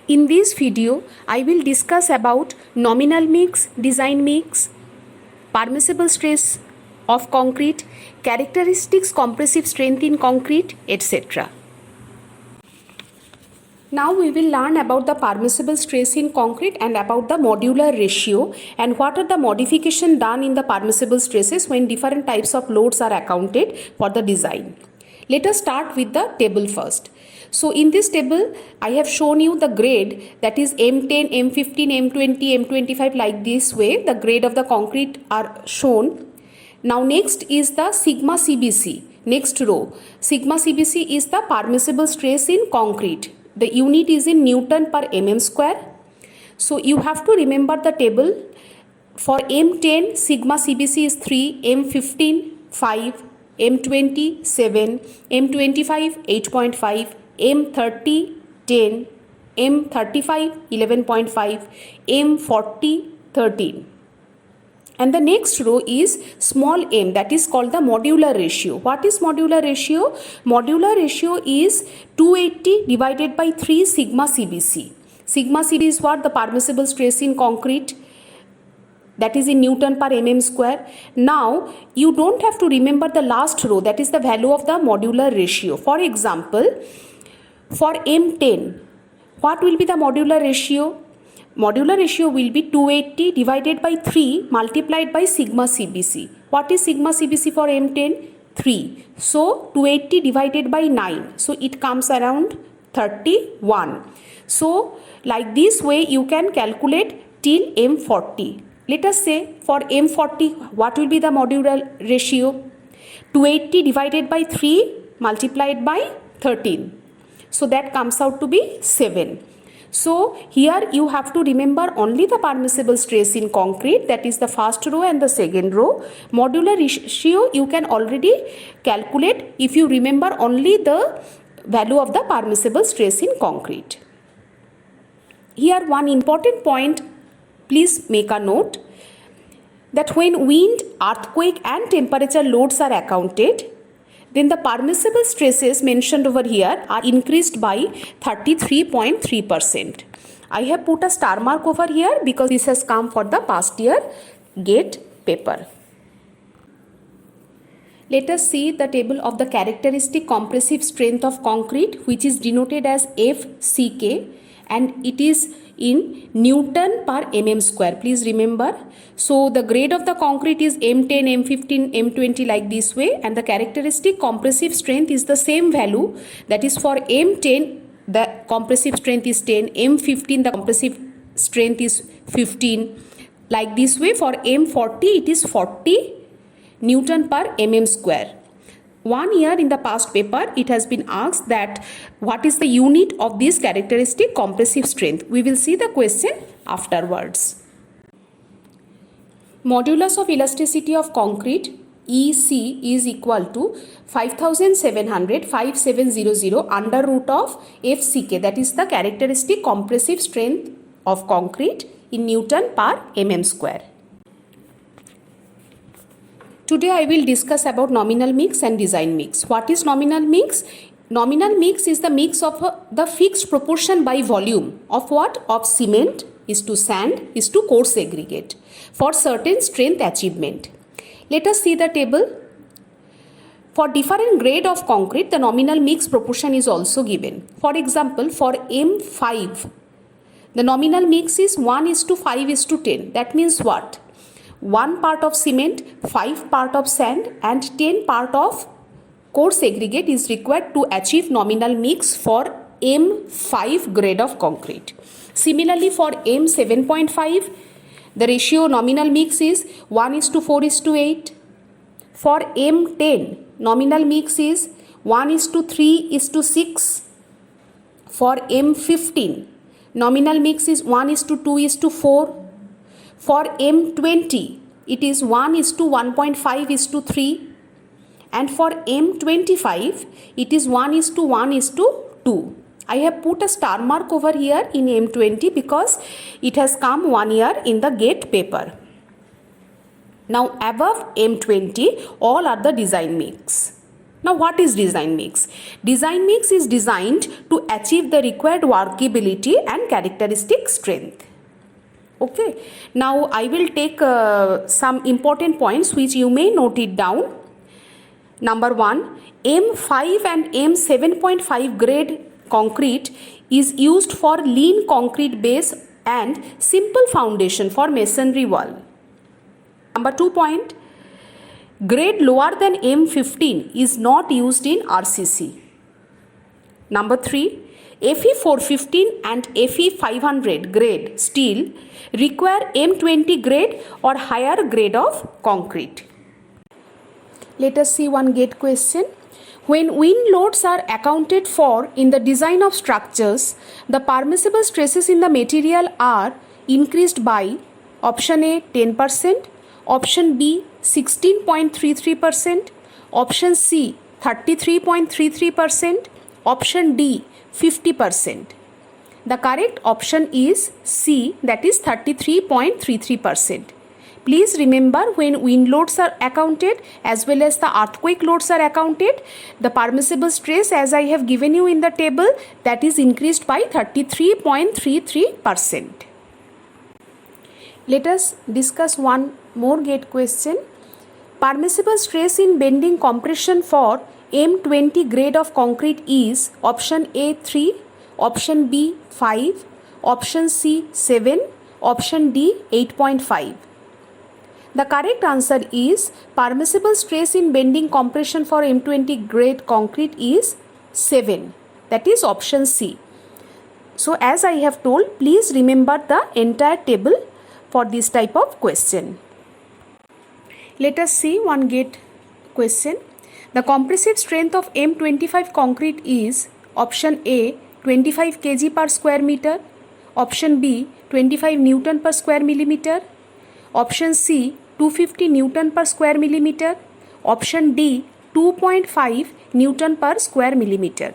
In this video, I will discuss about nominal mix, design mix, permissible stress of concrete, characteristics compressive strength in concrete, etc. Now we will learn about the permissible stress in concrete and about the modular ratio and what are the modification done in the permissible stresses when different types of loads are accounted for the design. Let us start with the table first. So in this table, I have shown you the grade, that is M10, M15, M20, M25, like this way. The grade of the concrete are shown. Now next is the sigma CBC, next row. Sigma CBC is the permissible stress in concrete. The unit is in Newton per mm square. So you have to remember the table. For M10, sigma CBC is 3, M15, 5, M20, 7, M25, 8.5, M30, 10, M35, 11.5, M40, 13. And the next row is small m, that is called the modular ratio. What is modular ratio? Modular ratio is 280 divided by 3 sigma CBC. Sigma CBC is what? The permissible stress in concrete, that is in Newton per mm square. Now you don't have to remember the last row, that is the value of the modular ratio. For example, for M10, what will be the modular ratio? Modular ratio will be 280 divided by 3 multiplied by sigma CBC. What is sigma CBC for M10? 3. So 280 divided by 9. So it comes around 31. So like this way you can calculate till M40. Let us say for M40, what will be the modular ratio? 280 divided by 3 multiplied by 13. So that comes out to be 7. So here you have to remember only the permissible stress in concrete, that is the first row and the second row. Modular ratio you can already calculate if you remember only the value of the permissible stress in concrete. Here one important point, please make a note, that when wind, earthquake and temperature loads are accounted, then the permissible stresses mentioned over here are increased by 33.3%. I have put a star mark over here because this has come for the past year GATE paper. Let us see the table of the characteristic compressive strength of concrete, which is denoted as FCK, and it is in Newton per mm square. Please remember. So the grade of the concrete is M10, M15, M20, like this way, and the characteristic compressive strength is the same value, that is for M10 the compressive strength is 10, M15 the compressive strength is 15, like this way. For M40 it is 40 Newton per mm square. 1 year in the past paper it has been asked that what is the unit of this characteristic compressive strength. We will see the question afterwards. Modulus of elasticity of concrete EC is equal to 5700 under root of FCK, that is the characteristic compressive strength of concrete in Newton per mm square. Today I will discuss about nominal mix and design mix. What is nominal mix? Nominal mix is the mix of the fixed proportion by volume of what? Of cement is to sand is to coarse aggregate for certain strength achievement. Let us see the table. For different grade of concrete, the nominal mix proportion is also given. For example, for M5, the nominal mix is 1:5:10. That means what? 1 part of cement, 5 part of sand and 10 part of coarse aggregate is required to achieve nominal mix for M5 grade of concrete. Similarly, for M7.5, the ratio nominal mix is 1:4:8. For M10, nominal mix is 1:3:6. For M15, nominal mix is 1:2:4. For M20, it is 1:1.5:3, and for M25, it is 1:1:2. I have put a star mark over here in M20 because it has come 1 year in the GATE paper. Now above M20, all are the design mix. Now, what is design mix? Design mix is designed to achieve the required workability and characteristic strength. Okay. Now, I will take some important points which you may note it down. Number 1, M5 and M7.5 grade concrete is used for lean concrete base and simple foundation for masonry wall. Number 2 point, grade lower than M15 is not used in RCC. Number 3, Fe 415 and Fe 500 grade steel require M20 grade or higher grade of concrete. Let us see one gate question. When wind loads are accounted for in the design of structures, the permissible stresses in the material are increased by option A 10%, option B 16.33%, option C 33.33%, option D 50%. The correct option is C, that is 33.33%. Please remember, when wind loads are accounted as well as the earthquake loads are accounted, the permissible stress, as I have given you in the table, that is increased by 33.33%. Let us discuss one more gate question. Permissible stress in bending compression for M20 grade of concrete is option A 3, option B 5, option C 7, option D 8.5. The correct answer is permissible stress in bending compression for M20 grade concrete is 7. That is option C. So as I have told, please remember the entire table for this type of question. Let us see one gate question. The compressive strength of M25 concrete is option A 25 kg per square meter, option B 25 Newton per square millimeter, option C 250 Newton per square millimeter, option D 2.5 Newton per square millimeter.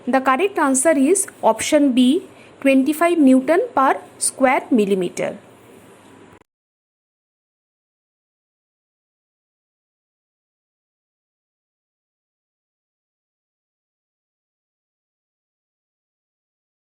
The correct answer is option B 25 Newton per square millimeter.